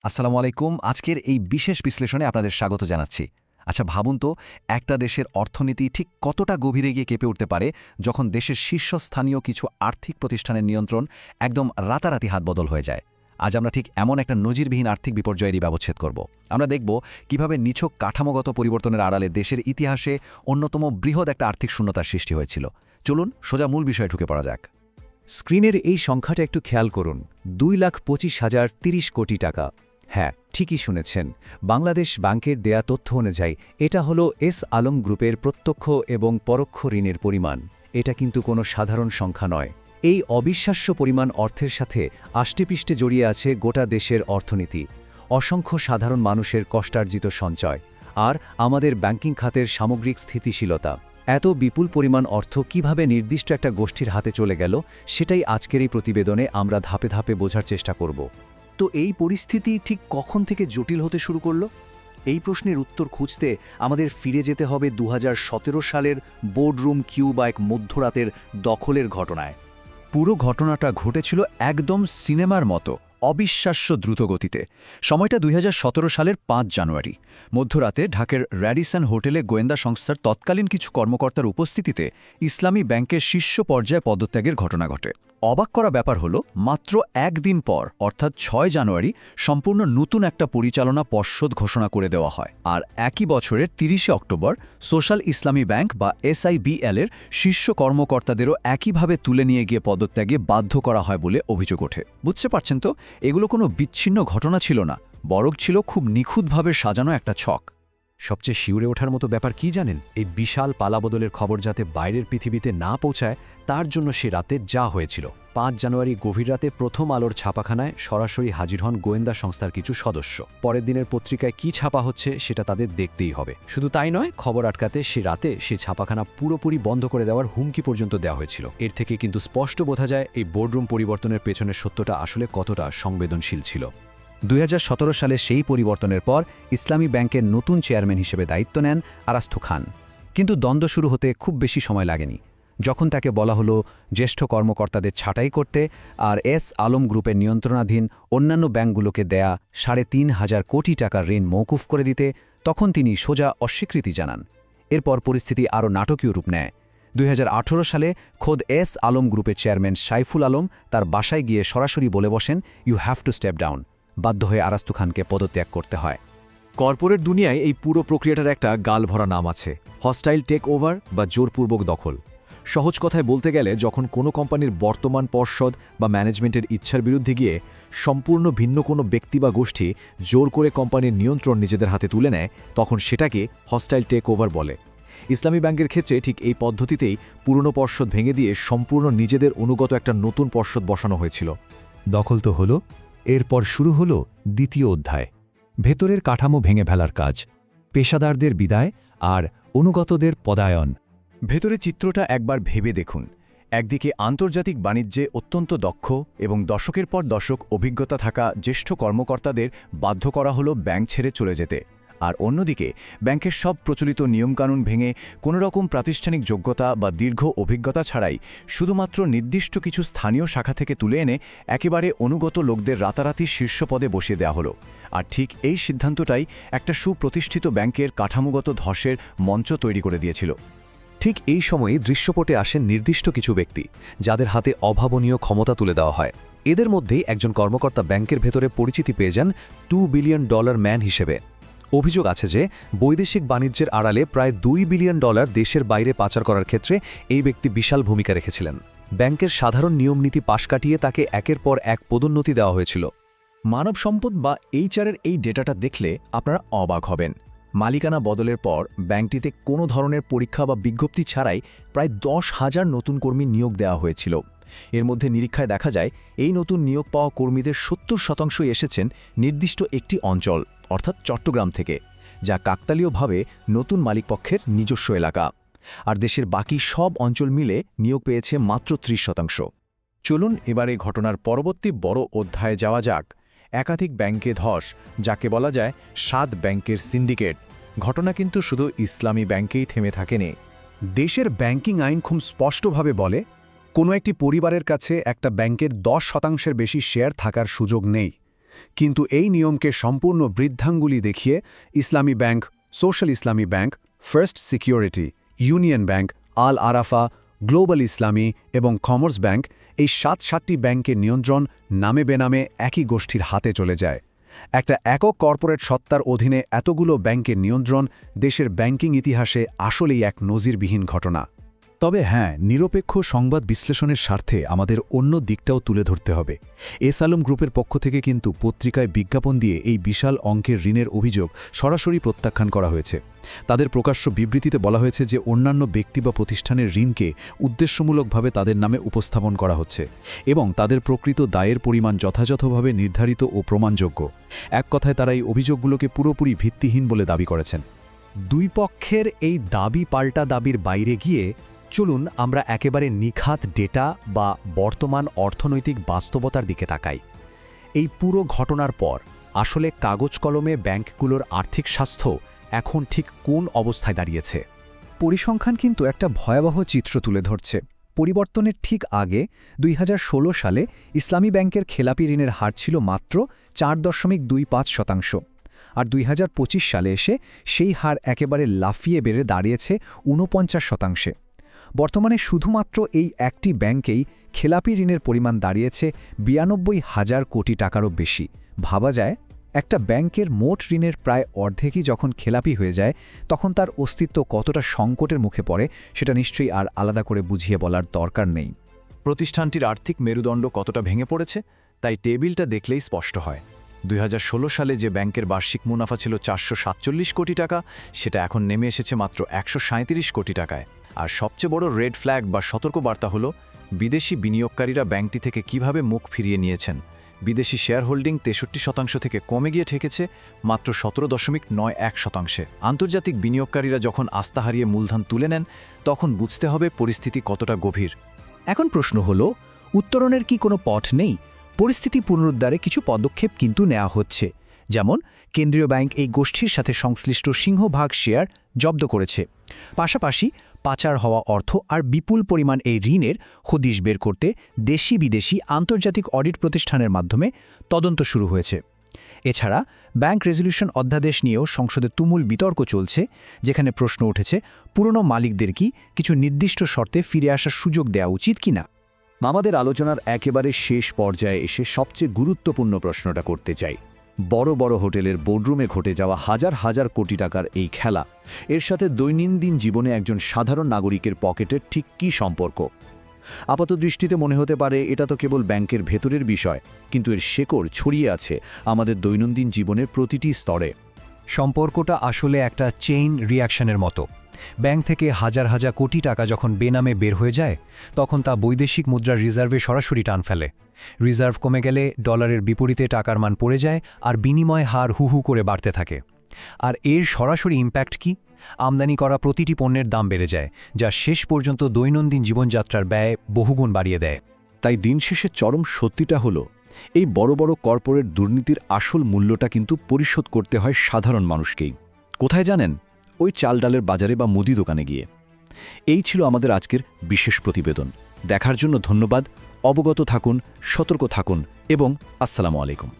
আসসালামু আলাইকুম। আজকের এই বিশেষ বিশ্লেষণে আপনাদের স্বাগত জানাচ্ছি। আচ্ছা ভাবুন তো, একটা দেশের অর্থনীতি ঠিক কতটা গভীরে গিয়ে কেঁপে উঠতে পারে যখন দেশের শীর্ষস্থানীয় কিছু আর্থিক প্রতিষ্ঠানের নিয়ন্ত্রণ একদম রাতারাতি হাতবদল হয়ে যায়। আজ আমরা ঠিক এমন একটা নজিরবিহীন আর্থিক বিপর্যয়েরই ব্যবচ্ছেদ করব। আমরা দেখব কিভাবে নিছক কাঠামোগত পরিবর্তনের আড়ালে দেশের ইতিহাসে অন্যতম বৃহৎ একটা আর্থিক শূন্যতার সৃষ্টি হয়েছিল। চলুন সোজা মূল বিষয়ে ঢুকে পড়া যাক। স্ক্রিনের এই সংখ্যাটা একটু খেয়াল করুন, 2,25,030 কোটি টাকা। হ্যাঁ, ঠিকই শুনেছেন। বাংলাদেশ ব্যাংকের দেয়া তথ্য অনুযায়ী এটা হলো এস আলম গ্রুপের প্রত্যক্ষ এবং পরোক্ষ ঋণের পরিমাণ। এটা কিন্তু কোনো সাধারণ সংখ্যা নয়। এই অবিশ্বাস্য পরিমাণ অর্থের সাথে আষ্টেপৃষ্টে জড়িয়ে আছে গোটা দেশের অর্থনীতি, অসংখ্য সাধারণ মানুষের কষ্টার্জিত সঞ্চয়, আর আমাদের ব্যাংকিং খাতের সামগ্রিক স্থিতিশীলতা। এত বিপুল পরিমাণ অর্থ কিভাবে নির্দিষ্ট একটা গোষ্ঠীর হাতে চলে গেল, সেটাই আজকের এই প্রতিবেদনে আমরা ধাপে ধাপে বোঝার চেষ্টা করব। তো এই পরিস্থিতি ঠিক কখন থেকে জটিল হতে শুরু করল? এই প্রশ্নের উত্তর খুঁজতে আমাদের ফিরে যেতে হবে 2017 সালের বোর্ডরুম কিউ বা এক মধ্যরাতের দখলের ঘটনায়। পুরো ঘটনাটা ঘটেছিল একদম সিনেমার মতো, অবিশ্বাস্য দ্রুতগতিতে। সময়টা 2017 সালের 5 জানুয়ারি। মধ্যরাতে ঢাকার র্যাডিসন হোটেলে গোয়েন্দা সংস্থার তৎকালীন কিছু কর্মকর্তার উপস্থিতিতে ইসলামী ব্যাংকের শীর্ষ পর্যায়ে পদত্যাগের ঘটনা ঘটে। অবাক করা ব্যাপার হলো, মাত্র একদিন পর অর্থাৎ 6 জানুয়ারি সম্পূর্ণ নতুন একটা পরিচালনা পর্ষদ ঘোষণা করে দেওয়া হয়। আর একই বছরের 30 অক্টোবর সোশ্যাল ইসলামী ব্যাংক বা SIBL এর শীর্ষ কর্মকর্তাদেরও একইভাবে তুলে নিয়ে গিয়ে পদত্যাগে বাধ্য করা হয় বলে অভিযোগ ওঠে। বুঝতে পারছেন তো, এগুলো কোনো বিচ্ছিন্ন ঘটনা ছিল না, বরং ছিল খুব নিখুঁতভাবে সাজানো একটা ছক। সবচেয়ে শিউরে ওঠার মতো ব্যাপার কি জানেন? এই বিশাল পালাবদলের খবর যাতে বাইরের পৃথিবীতে না পৌঁছায়, তার জন্য সে রাতে যা হয়েছিল। 5 জানুয়ারি গভীর রাতে প্রথম আলোর ছাপাখানায় সরাসরি হাজির হন গোয়েন্দা সংস্থার কিছু সদস্য। পরের দিনের পত্রিকায় কি ছাপা হচ্ছে সেটা তাদের দেখতেই হবে। শুধু তাই নয়, খবর আটকাতে সে রাতে সে ছাপাখানা পুরোপুরি বন্ধ করে দেওয়ার হুমকি পর্যন্ত দেওয়া হয়েছিল। এর থেকে কিন্তু স্পষ্ট বোঝা যায় এই বোর্ডরুম পরিবর্তনের পেছনের সত্যটা আসলে কতটা সংবেদনশীল ছিল। 2017 সালে সেই পরিবর্তনের পর ইসলামী ব্যাংকের নতুন চেয়ারম্যান হিসেবে দায়িত্ব নেন আরাস্তু খান। কিন্তু দ্বন্দ্ব শুরু হতে খুব বেশি সময় লাগেনি। যখন তাকে বলা হলো জ্যেষ্ঠ কর্মকর্তাদের ছাঁটাই করতে আর এস আলম গ্রুপের নিয়ন্ত্রণাধীন অন্যান্য ব্যাংকগুলোকে দেয়া 3,500 কোটি টাকার ঋণ মওকুফ করে দিতে, তখন তিনি সোজা অস্বীকৃতি জানান। এরপর পরিস্থিতি আরও নাটকীয় রূপ নেয়। 2018 সালে খোদ এস আলম গ্রুপের চেয়ারম্যান সাইফুল আলম তার বাসায় গিয়ে সরাসরি বলে বসেন, you have to step down. বাধ্য হয়ে আরাস্তু খানকে পদত্যাগ করতে হয়। কর্পোরেট দুনিয়ায় এই পুরো প্রক্রিয়াটার একটা গালভরা নাম আছে, হস্টাইল টেক ওভার বা জোরপূর্বক দখল। সহজ কথায় বলতে গেলে, যখন কোনো কোম্পানির বর্তমান পর্ষদ বা ম্যানেজমেন্টের ইচ্ছার বিরুদ্ধে গিয়ে সম্পূর্ণ ভিন্ন কোনো ব্যক্তি বা গোষ্ঠী জোর করে কোম্পানির নিয়ন্ত্রণ নিজেদের হাতে তুলে নেয়, তখন সেটাকে হস্টাইল টেক ওভার বলে। ইসলামী ব্যাংকের ক্ষেত্রে ঠিক এই পদ্ধতিতেই পুরনো পর্ষদ ভেঙে দিয়ে সম্পূর্ণ নিজেদের অনুগত একটা নতুন পর্ষদ বসানো হয়েছিল। দখল তো হলো, এরপর শুরু হলো দ্বিতীয় অধ্যায়, ভেতরের কাঠামো ভেঙে ফেলার কাজ, পেশাদারদের বিদায় আর অনুগতদের পদায়ন। ভেতরে চিত্রটা একবার ভেবে দেখুন। একদিকে আন্তর্জাতিক বাণিজ্যে অত্যন্ত দক্ষ এবং দশকের পর দশক অভিজ্ঞতা থাকা জ্যেষ্ঠ কর্মকর্তাদের বাধ্য করা হলো ব্যাংক ছেড়ে চলে যেতে, আর অন্যদিকে ব্যাংকের সব প্রচলিত নিয়মকানুন ভেঙে কোনোরকম প্রাতিষ্ঠানিক যোগ্যতা বা দীর্ঘ অভিজ্ঞতা ছাড়াই শুধুমাত্র নির্দিষ্ট কিছু স্থানীয় শাখা থেকে তুলে এনে একেবারে অনুগত লোকদের রাতারাতি শীর্ষ পদে বসিয়ে দেওয়া হলো। আর ঠিক এই সিদ্ধান্তটাই একটা সুপ্রতিষ্ঠিত ব্যাংকের কাঠামোগত ধসের মঞ্চ তৈরি করে দিয়েছিল। ঠিক এই সময়ে দৃশ্যপটে আসেন নির্দিষ্ট কিছু ব্যক্তি, যাদের হাতে অভাবনীয় ক্ষমতা তুলে দেওয়া হয়। এদের মধ্যেই একজন কর্মকর্তা ব্যাংকের ভেতরে পরিচিতি পেয়ে যান $2 বিলিয়ন ম্যান হিসেবে। অভিযোগ আছে যে বৈদেশিক বাণিজ্যের আড়ালে প্রায় $2 বিলিয়ন দেশের বাইরে পাচার করার ক্ষেত্রে এই ব্যক্তি বিশাল ভূমিকা রেখেছিলেন। ব্যাংকের সাধারণ নিয়মনীতি পাশ কাটিয়ে তাকে একের পর এক পদোন্নতি দেওয়া হয়েছিল। মানব সম্পদ বা এইচআরের এই ডেটাটা দেখলে আপনারা অবাক হবেন। মালিকানা বদলের পর ব্যাংকটিতে কোনো ধরনের পরীক্ষা বা বিজ্ঞপ্তি ছাড়াই প্রায় 10,000 নতুন কর্মী নিয়োগ দেওয়া হয়েছিল। এর মধ্যে নিরীক্ষায় দেখা যায় এই নতুন নিয়োগ পাওয়া কর্মীদের 70% এসেছেন নির্দিষ্ট একটি অঞ্চল, অর্থাৎ চট্টগ্রাম থেকে, যা কাকতালীয়ভাবে নতুন মালিকপক্ষের নিজস্ব এলাকা। আর দেশের বাকি সব অঞ্চল মিলে নিয়োগ পেয়েছে মাত্র 30%। চলুন এবার এই ঘটনার পরবর্তী বড় অধ্যায়ে যাওয়া যাক, একাধিক ব্যাংকে ধস, যাকে বলা যায় 7 ব্যাংকের সিন্ডিকেট। ঘটনা কিন্তু শুধু ইসলামী ব্যাংকেই থেমে থাকেনি। দেশের ব্যাংকিং আইন খুব স্পষ্টভাবে বলে, কোনো একটি পরিবারের কাছে একটা ব্যাংকের 10% বেশি শেয়ার থাকার সুযোগ নেই। কিন্তু এই নিয়মকে সম্পূর্ণ বৃদ্ধাঙ্গুলি দেখিয়ে Islami Bank, Social Islami Bank, First Security, Union Bank, Al Arafah, Global Islami এবং কমার্স ব্যাংক, এই 7টি ব্যাংকের নিয়ন্ত্রণ নামে বেনামে একই গোষ্ঠীর হাতে চলে যায়। একটা একক কর্পোরেট সত্তার অধীনে এতগুলো ব্যাংকের নিয়ন্ত্রণ দেশের ব্যাংকিং ইতিহাসে আসলেই এক নজিরবিহীন ঘটনা। তবে হ্যাঁ, নিরপেক্ষ সংবাদ বিশ্লেষণের স্বার্থে আমাদের অন্য দিকটাও তুলে ধরতে হবে। এস আলম গ্রুপের পক্ষ থেকে কিন্তু পত্রিকায় বিজ্ঞাপন দিয়ে এই বিশাল অঙ্কের ঋণের অভিযোগ সরাসরি প্রত্যাখ্যান করা হয়েছে। তাদের প্রকাশ্য বিবৃতিতে বলা হয়েছে যে অন্যান্য ব্যক্তি বা প্রতিষ্ঠানের ঋণকে উদ্দেশ্যমূলকভাবে তাদের নামে উপস্থাপন করা হচ্ছে এবং তাদের প্রকৃত দায়ের পরিমাণ যথাযথভাবে নির্ধারিত ও প্রমাণযোগ্য। এক কথায় তারা এই অভিযোগগুলোকে পুরোপুরি ভিত্তিহীন বলে দাবি করেছেন। দুই পক্ষের এই দাবি পাল্টা দাবির বাইরে গিয়ে চলুন আমরা একেবারে নিখাত ডেটা বা বর্তমান অর্থনৈতিক বাস্তবতার দিকে তাকাই। এই পুরো ঘটনার পর আসলে কাগজ কলমে ব্যাংকগুলোর আর্থিক স্বাস্থ্য এখন ঠিক কোন অবস্থায় দাঁড়িয়েছে? পরিসংখ্যান কিন্তু একটা ভয়াবহ চিত্র তুলে ধরছে। পরিবর্তনের ঠিক আগে 2016 সালে ইসলামী ব্যাংকের খেলাপি ঋণের হার ছিল মাত্র 4.25%, আর 2025 সালে এসে সেই হার একেবারে লাফিয়ে বেড়ে দাঁড়িয়েছে 49%। বর্তমানে শুধুমাত্র এই একটি ব্যাংকেই খেলাপি ঋণের পরিমাণ দাঁড়িয়েছে 92,000 কোটি টাকারও বেশি। ভাবা যায়, একটা ব্যাংকের মোট ঋণের প্রায় অর্ধেকই যখন খেলাপি হয়ে যায় তখন তার অস্তিত্ব কতটা সংকটের মুখে পড়ে সেটা নিশ্চয়ই আর আলাদা করে বুঝিয়ে বলার দরকার নেই। প্রতিষ্ঠানটির আর্থিক মেরুদণ্ড কতটা ভেঙে পড়েছে তাই টেবিলটা দেখলেই স্পষ্ট হয়। 2016 সালে যে ব্যাংকের বার্ষিক মুনাফা ছিল 447 কোটি টাকা, সেটা এখন নেমে এসেছে মাত্র 137 কোটি টাকায়। আর সবচেয়ে বড় রেড ফ্ল্যাগ বা সতর্কবার্তা হলো বিদেশি বিনিয়োগকারীরা ব্যাংকটি থেকে কিভাবে মুখ ফিরিয়ে নিয়েছেন। বিদেশি শেয়ার হোল্ডিং 63% থেকে কমে গিয়ে ঠেকেছে মাত্র 17.91%। আন্তর্জাতিক বিনিয়োগকারীরা যখন আস্থা হারিয়ে মূলধন তুলে নেন তখন বুঝতে হবে পরিস্থিতি কতটা গভীর। এখন প্রশ্ন হলো, উত্তরণের কি কোনো পথ নেই? পরিস্থিতি পুনরুদ্ধারে কিছু পদক্ষেপ কিন্তু নেওয়া হচ্ছে। যেমন কেন্দ্রীয় ব্যাংক এই গোষ্ঠীর সাথে সংশ্লিষ্ট সিংহভাগ শেয়ার জব্দ করেছে। পাশাপাশি পাচার হওয়া অর্থ আর বিপুল পরিমাণ এই ঋণের হদিশ বের করতে দেশি বিদেশি আন্তর্জাতিক অডিট প্রতিষ্ঠানের মাধ্যমে তদন্ত শুরু হয়েছে। এছাড়া ব্যাংক রেজলিউশন অধ্যাদেশ নিয়েও সংসদে তুমুল বিতর্ক চলছে, যেখানে প্রশ্ন উঠেছে পুরনো মালিকদের কি কিছু নির্দিষ্ট শর্তে ফিরে আসার সুযোগ দেওয়া উচিত কিনা। আমাদের আলোচনার একেবারে শেষ পর্যায়ে এসে সবচেয়ে গুরুত্বপূর্ণ প্রশ্নটা করতে চাই। বড় বড় হোটেলের বোর্ডরুমে ঘটে যাওয়া হাজার হাজার কোটি টাকার এই খেলা, এর সাথে দৈনন্দিন জীবনে একজন সাধারণ নাগরিকের পকেটের ঠিক কী সম্পর্ক? আপাতদৃষ্টিতে মনে হতে পারে এটা তো কেবল ব্যাংকের ভেতরের বিষয়, কিন্তু এর শেকড় ছড়িয়ে আছে আমাদের দৈনন্দিন জীবনের প্রতিটি স্তরে। সম্পর্কটা আসলে একটা চেইন রিয়াকশনের মতো। ব্যাংক থেকে হাজার হাজার কোটি টাকা যখন বেনামে বের হয়ে যায় তখন তা বৈদেশিক মুদ্রার রিজার্ভে সরাসরি টান ফেলে। রিজার্ভ কমে গেলে ডলারের বিপরীতে টাকার মান পড়ে যায় আর বিনিময় হার হু হু করে বাড়তে থাকে। আর এর সরাসরি ইম্প্যাক্ট কি? আমদানি করা প্রতিটি পণ্যের দাম বেড়ে যায়, যা শেষ পর্যন্ত দৈনন্দিন জীবনযাত্রার ব্যয় বহুগুণ বাড়িয়ে দেয়। তাই দিন শেষে চরম সত্যিটা হলো, এই বড় বড় কর্পোরেট দুর্নীতির আসল মূল্যটা কিন্তু পরিশোধ করতে হয় সাধারণ মানুষকেই। কোথায় জানেন? ওই চাল ডালের বাজারে বা মুদি দোকানে গিয়ে। এই ছিল আমাদের আজকের বিশেষ প্রতিবেদন। দেখার জন্য ধন্যবাদ। অবগত থাকুন, সতর্ক থাকুন এবং আসসালামু আলাইকুম।